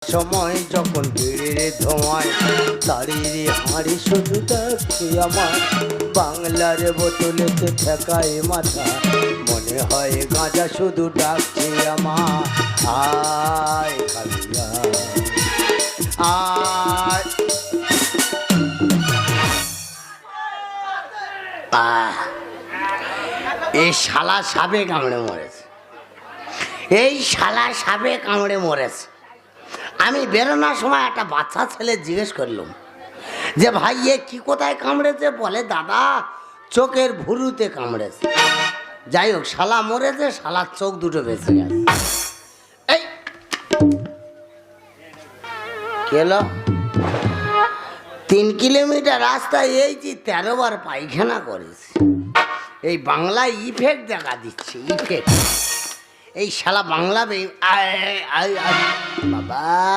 সময় যখন ভিড়ের ধোঁয়ায় তারির হাঁড়ি শুধু ডাকছে আমার, বাংলার বোতলেতে ঠেকায় মাথা, মনে হয় গাঁজা শুধু ডাকছে আমার। আয় কালিয়া আয়। এই শালা সাপে কামড়ে মরেছে, এই শালা সাপে কামড়ে মরেছে। আমি বেরোনোর সময় একটা বাচ্চা ছেলে জিজ্ঞেস করলাম যে ভাই এ কি কোথায় কামড়েছে? বলে দাদা চোখের ভুরুতে কামড়েছে। যাই হোক শালা মরেছে, শালার চোখ দুটো বেঁচে গেছে। এই কেলো 3 কিলোমিটার রাস্তায় এই যে 13 বার পায়খানা করেছে। এই বাংলায় ইফেক্ট দেখা দিচ্ছে, ইফেক্ট। এই শালা বাংলা বাবা